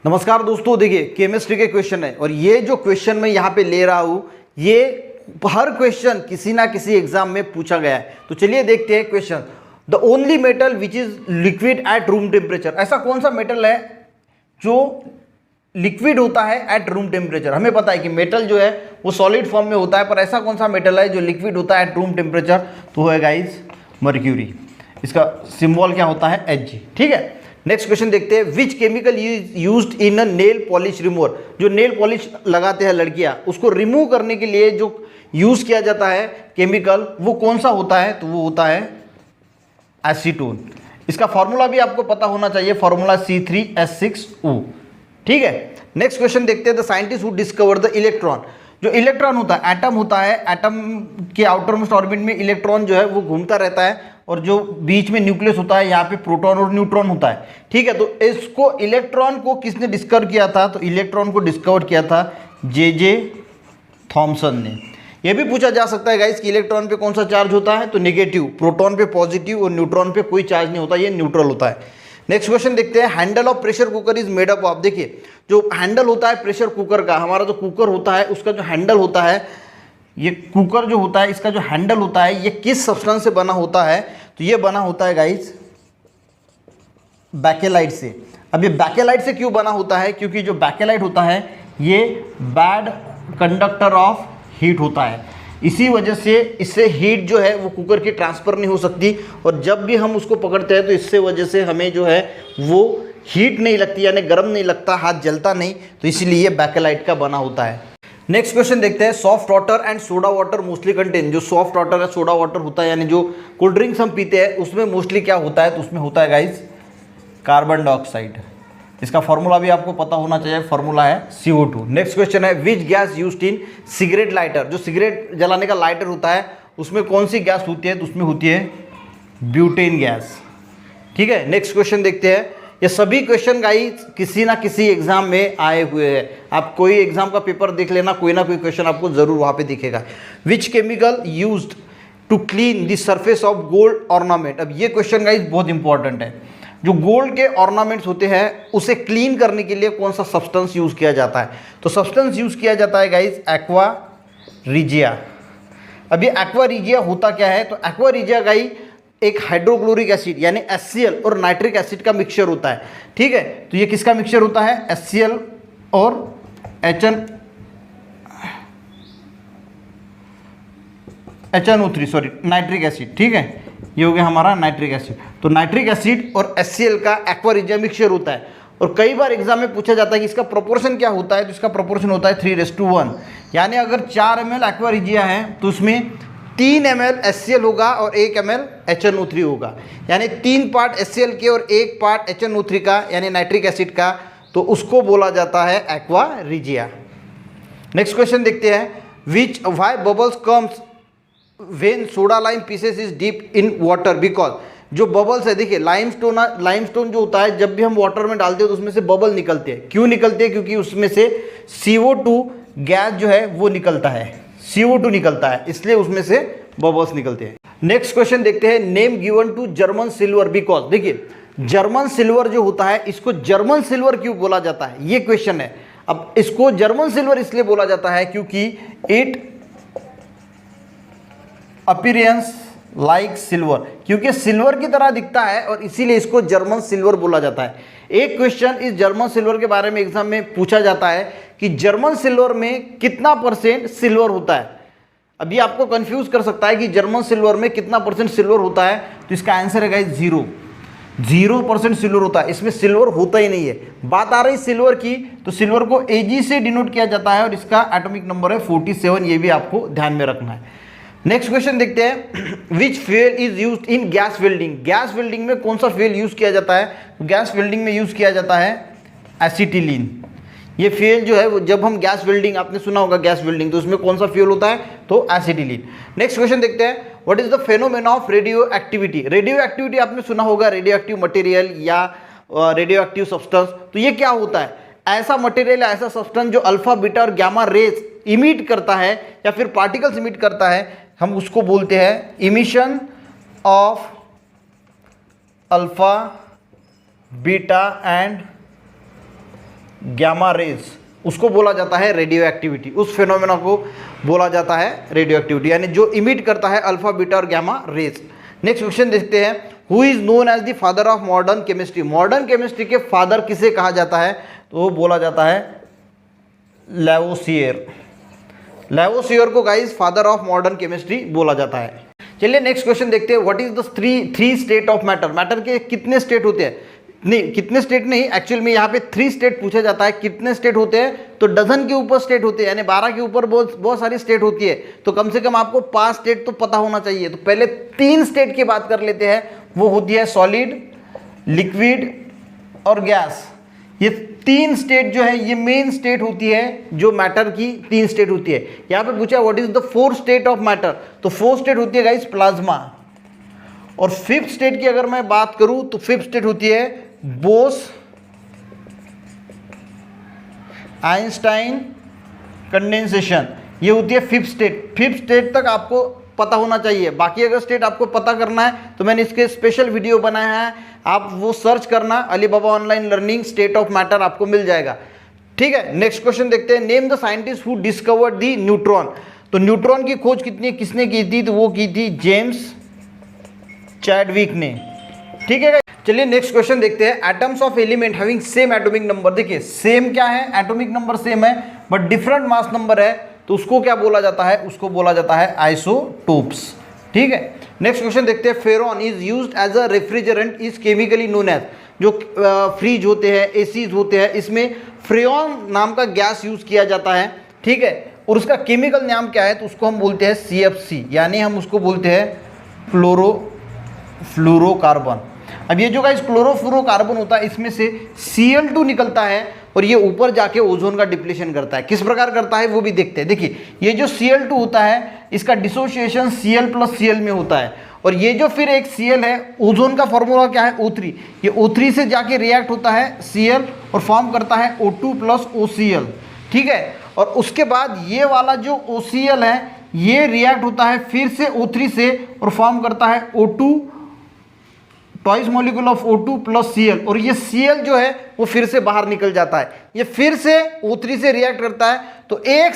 नमस्कार दोस्तों, देखिए केमिस्ट्री के क्वेश्चन है और ये जो क्वेश्चन मैं यहाँ पे ले रहा हूँ ये हर क्वेश्चन किसी ना किसी एग्जाम में पूछा गया है। तो चलिए देखते हैं question. The only metal which is liquid at room temperature, ऐसा कौन सा मेटल है जो लिक्विड होता है एट रूम टेम्परेचर। हमें पता है कि मेटल जो है वो सॉलिड फॉर्म में होता है, पर ऐसा कौन सा मेटल है जो लिक्विड होता है एट रूम टेम्परेचर, तो है गाइज मर्क्यूरी। इसका सिंबल क्या होता है, Hg। ठीक है, नेक्स्ट क्वेश्चन देखते हैं। विच chemical used in a nail polish remover, जो नेल पॉलिश लगाते हैं लड़कियां, उसको रिमूव करने के लिए जो यूज किया जाता है केमिकल, वो कौन सा होता है, तो वो होता है एसीटोन। इसका फॉर्मूला भी आपको पता होना चाहिए, फॉर्मूला C3H6O। ठीक है, नेक्स्ट क्वेश्चन देखते हैं। The scientist who discover the electron, जो इलेक्ट्रॉन होता है, एटम होता है, एटम के आउटर मोस्ट ऑर्बिट में इलेक्ट्रॉन जो है वो घूमता रहता है और जो बीच में न्यूक्लियस होता है यहाँ पे प्रोटॉन और न्यूट्रॉन होता है। ठीक है, तो इसको इलेक्ट्रॉन को किसने डिस्कवर किया था, तो इलेक्ट्रॉन को डिस्कवर किया था J.J. थॉमसन ने। यह भी पूछा जा सकता है गाइस कि इलेक्ट्रॉन पे कौन सा चार्ज होता है, तो नेगेटिव, प्रोटॉन पे पॉजिटिव और न्यूट्रॉन पे कोई चार्ज नहीं होता, ये न्यूट्रल होता है। नेक्स्ट क्वेश्चन देखते हैं। Handle of pressure cooker is made up of, देखिए जो हैंडल होता है प्रेशर कुकर का, हमारा जो कुकर होता है उसका जो हैंडल होता है, ये कुकर जो होता है इसका जो हैंडल होता है ये किस सब्सटेंस से बना होता है, तो ये बना होता है गाइस बैकेलाइट से। अब ये बैकेलाइट से क्यों बना होता है, क्योंकि जो बैकेलाइट होता है ये बैड कंडक्टर ऑफ हीट होता है, इसी वजह से इससे हीट जो है वो कुकर की ट्रांसफ़र नहीं हो सकती, और जब भी हम उसको पकड़ते हैं तो इससे वजह से हमें जो है वो हीट नहीं लगती, यानी गर्म नहीं लगता, हाथ जलता नहीं, तो इसीलिए बैकेलाइट का बना होता है। नेक्स्ट क्वेश्चन देखते हैं। Soft water and soda water mostly contain, जो सॉफ्ट वाटर है सोडा वाटर होता है, यानी जो कोल्ड ड्रिंक्स हम पीते हैं उसमें मोस्टली क्या होता है, तो उसमें होता है गाइस कार्बन डाइऑक्साइड। इसका फॉर्मूला भी आपको पता होना चाहिए, फॉर्मूला है CO2। नेक्स्ट क्वेश्चन है। Which gas used in cigarette lighter, जो सिगरेट जलाने का लाइटर होता है उसमें कौन सी गैस होती है, तो उसमें होती है ब्यूटेन गैस। ठीक है, नेक्स्ट क्वेश्चन देखते हैं। ये सभी क्वेश्चन गाइस किसी ना किसी एग्जाम में आए हुए हैं, आप कोई एग्जाम का पेपर देख लेना, कोई ना कोई क्वेश्चन आपको जरूर वहां पे दिखेगा। Which chemical used to clean the surface of gold ornament, अब ये क्वेश्चन गाइस बहुत इंपॉर्टेंट है। जो गोल्ड के ऑर्नामेंट्स होते हैं उसे क्लीन करने के लिए कौन सा सब्सटेंस यूज किया जाता है, तो सब्सटेंस यूज किया जाता है गाइस एक्वा रिजिया। अब ये एक्वा रिजिया होता क्या है, तो एक्वा रिजिया गाइस एक हाइड्रोक्लोरिक एसिड यानी HCl और नाइट्रिक एसिड का मिक्सचर होता है। ठीक है, तो ये किसका मिक्सचर होता है, HCl और HNO3 सॉरी नाइट्रिक एसिड। ठीक है, ये हो गया हमारा नाइट्रिक एसिड। तो नाइट्रिक एसिड और HCl का एक्वा रिजिया मिक्सचर होता है, और कई बार एग्जाम में पूछा जाता है कि इसका प्रोपोर्शन क्या होता है, तो इसका प्रोपोर्शन होता है 3:1, यानी अगर 4 ml एक्वा रिजिया है तो उसमें 3 ml HCl होगा और 1 ml HNO3 होगा, यानी 3 पार्ट HCl के और 1 पार्ट HNO3 का, यानी नाइट्रिक एसिड का, तो उसको बोला जाता है एक्वा रिजिया। नेक्स्ट क्वेश्चन देखते हैं। Which why bubbles comes when soda lime pieces is deep in water, because जो बबल्स है, देखिए लाइमस्टोन जो होता है जब भी हम वाटर में डालते हैं तो उसमें से बबल निकलते हैं। क्यों निकलते हैं, क्योंकि उसमें से CO2 गैस जो है वो निकलता है, CO2 निकलता है, इसलिए उसमें से बबल्स निकलते हैं। नेक्स्ट क्वेश्चन देखते हैं। Name given to German silver, because देखिए जर्मन सिल्वर जो होता है इसको जर्मन सिल्वर क्यों बोला जाता है, ये क्वेश्चन है। अब इसको जर्मन सिल्वर इसलिए बोला जाता है क्योंकि इट अपीयरेंस लाइक सिल्वर, क्योंकि सिल्वर की तरह दिखता है और इसीलिए इसको जर्मन सिल्वर बोला जाता है। एक क्वेश्चन इस जर्मन सिल्वर के बारे में एग्जाम में पूछा जाता है कि जर्मन सिल्वर में कितना % सिल्वर होता है। अभी आपको कंफ्यूज कर सकता है कि जर्मन सिल्वर में कितना % सिल्वर होता है, तो इसका आंसर है गाइस 0% सिल्वर होता है, इसमें सिल्वर होता ही नहीं है। बात आ रही सिल्वर की, तो सिल्वर को Ag से डिनोट किया जाता है और इसका एटॉमिक नंबर है 47, ये भी आपको ध्यान में रखना है। नेक्स्ट क्वेश्चन देखते हैं। Which fuel is used in gas welding, gas welding में कौन सा फ्यूल यूज किया जाता है, गैस वेल्डिंग में यूज किया जाता है एसिटिलीन। ये फ्यूल जो है वो जब हम गैस वेल्डिंग, आपने सुना होगा गैस वेल्डिंग, तो उसमें कौन सा फ्यूल होता है, तो एसिटिलीन। नेक्स्ट क्वेश्चन देखते हैं। What is the phenomena of radio activity, radio activity आपने सुना होगा, रेडियो एक्टिव मटेरियल या रेडियो एक्टिव सब्सटेंस, तो ये क्या होता है, ऐसा मटेरियल, ऐसा सब्सटेंस जो अल्फा बीटा और गामा रेज इमिट करता है या फिर पार्टिकल्स इमिट करता है, हम उसको बोलते हैं emission of alpha beta and gamma rays, उसको बोला जाता है रेडियो एक्टिविटी। उस फिनोमेना को बोला जाता है रेडियो एक्टिविटी, यानी जो इमिट करता है अल्फा बीटा और गैमा रेज। नेक्स्ट क्वेश्चन देखते हैं, who is known as the father of modern chemistry. Modern chemistry के फादर किसे कहा जाता है, तो वो बोला जाता है लैवोसियर। लैवोसियर को guys father of modern chemistry बोला जाता है। चलिए नेक्स्ट क्वेश्चन देखते हैं, what is the three state of matter. Matter के कितने स्टेट होते हैं, नहीं कितने स्टेट नहीं, एक्चुअल में यहाँ पे 3 स्टेट पूछा जाता है। कितने स्टेट होते हैं, तो डजन के ऊपर स्टेट होते हैं, यानी 12 के ऊपर बहुत सारी स्टेट होती है। तो कम से कम आपको 5 स्टेट तो पता होना चाहिए। तो पहले 3 स्टेट की बात कर लेते हैं, वो होती है सॉलिड, लिक्विड और गैस। ये 3 स्टेट जो है ये मेन स्टेट होती है, जो मैटर की 3 स्टेट होती है। यहाँ पे पूछा what is the 4th state of matter, तो 4th स्टेट होती है गाइस प्लाज्मा। और 5th स्टेट की अगर मैं बात करूं तो 5th स्टेट होती है बोस आइंस्टाइन कंडेंसेशन, ये होती है 5th स्टेट। 5th स्टेट तक आपको पता होना चाहिए। बाकी अगर स्टेट आपको पता करना है तो मैंने इसके स्पेशल वीडियो बनाया है, आप वो सर्च करना, Ali Baba online learning state of matter आपको मिल जाएगा। ठीक है, नेक्स्ट क्वेश्चन देखते हैं, name the scientist who discovered the neutron. तो न्यूट्रॉन की खोज किसने की थी, तो वो की थी जेम्स चैडविक ने। ठीक है, चलिए नेक्स्ट क्वेश्चन देखते हैं, atoms of element having same atomic number. देखिए सेम क्या है, एटॉमिक नंबर सेम है बट डिफरेंट मास नंबर है, तो उसको क्या बोला जाता है, उसको बोला जाता है आइसोटोप्स। ठीक है, नेक्स्ट क्वेश्चन देखते हैं, freon is used as a refrigerant is chemically known as. जो फ्रिज होते हैं, एसीज होते हैं, इसमें फ्रेयॉन नाम का गैस यूज किया जाता है। ठीक है, और उसका केमिकल नाम क्या है, तो उसको हम बोलते हैं CFC, यानी हम उसको बोलते हैं फ्लोरोफ्लोरोकार्बन। अब ये जो गाइस क्लोरोफ्लोरोकार्बन होता है, इसमें से Cl2 निकलता है और ये ऊपर जाके ओजोन का डिप्लीशन करता है। किस प्रकार करता है वो भी देखते हैं। देखिए ये जो Cl2 होता है, इसका डिसोसिएशन Cl+Cl में होता है, और ये जो फिर एक Cl है, ओजोन का फॉर्मूला क्या है, O3। ये O3 से जाके रिएक्ट होता है Cl और फॉर्म करता है O2+OCl। ठीक है, और उसके बाद ये वाला जो OCl है, ये रिएक्ट होता है फिर से O3 से और फॉर्म करता है O2 twice molecule of O2+Cl, और ये Cl जो है वो फिर से बाहर निकल जाता है, ये फिर से O3 से रिएक्ट करता है। तो एक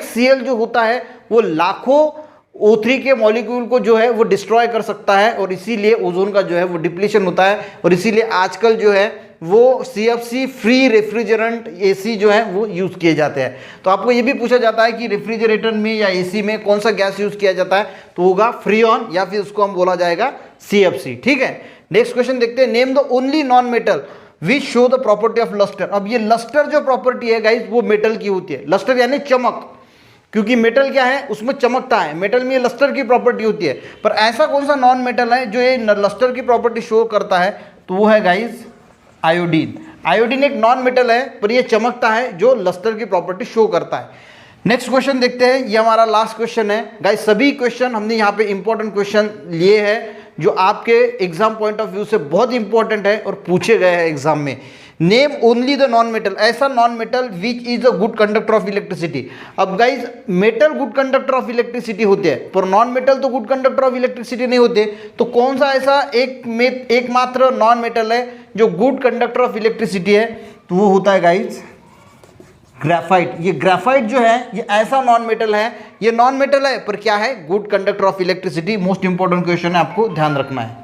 Cl जो होता है वो लाखों O3 के मॉलिक्यूल को जो है वो डिस्ट्रॉय कर सकता है, और इसीलिए ओजोन का जो है वो डिप्लीशन होता है, और इसीलिए आजकल जो है वो CFC फ्री रेफ्रिजरेंट AC जो है वो यूज़ किए जाते हैं। तो आपको ये भी पूछा जाता है कि रेफ्रिजरेटर में या AC में कौन सा गैस यूज़ किया जाता है, तो होगा फ्रीऑन, या फिर उसको हम बोला जाएगा CFC। ठीक है, नेक्स्ट क्वेश्चन देखते हैं, name the only non metal which show the property of lustre. अब ये लस्टर जो प्रॉपर्टी है गाइस वो मेटल की होती है। लस्टर यानी चमक, क्योंकि मेटल क्या है, उसमें चमकता है, मेटल में ये लस्टर की प्रॉपर्टी होती है। पर ऐसा कौन सा नॉन मेटल है जो ये लस्टर की प्रॉपर्टी शो करता है, तो वो है गाइस आयोडीन। आयोडीन एक नॉन मेटल है पर ये चमकता है, जो लस्टर की प्रॉपर्टी शो करता है। नेक्स्ट क्वेश्चन देखते हैं, ये हमारा लास्ट क्वेश्चन है गाइस। सभी क्वेश्चन हमने यहाँ पे इंपॉर्टेंट क्वेश्चन लिए हैं जो आपके एग्जाम पॉइंट ऑफ व्यू से बहुत इंपॉर्टेंट है और पूछे गए हैं एग्जाम में। Name only the non metal, ऐसा non metal which is a good conductor of electricity. अब guys metal good conductor of electricity होते हैं, पर नॉन मेटल तो गुड कंडक्टर ऑफ इलेक्ट्रिसिटी नहीं होते। तो कौन सा ऐसा एकमात्र नॉन मेटल है जो गुड कंडक्टर ऑफ इलेक्ट्रिसिटी है, तो वो होता है गाइज ग्रेफाइट। ये ग्रेफाइट जो है ये ऐसा नॉन मेटल है, ये नॉन मेटल है पर क्या है, good conductor of electricity. Most important question है, आपको ध्यान रखना है।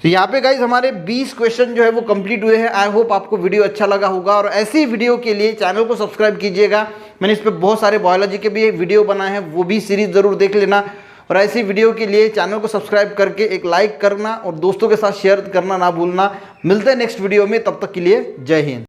तो यहाँ पे गाइज हमारे 20 क्वेश्चन जो है वो कंप्लीट हुए हैं। आई होप आपको वीडियो अच्छा लगा होगा, और ऐसी वीडियो के लिए चैनल को सब्सक्राइब कीजिएगा। मैंने इस पर बहुत सारे बायोलॉजी के भी वीडियो बनाए हैं, वो भी सीरीज ज़रूर देख लेना। और ऐसी वीडियो के लिए चैनल को सब्सक्राइब करके एक लाइक करना और दोस्तों के साथ शेयर करना ना भूलना। मिलते हैं नेक्स्ट वीडियो में, तब तक के लिए जय हिंद।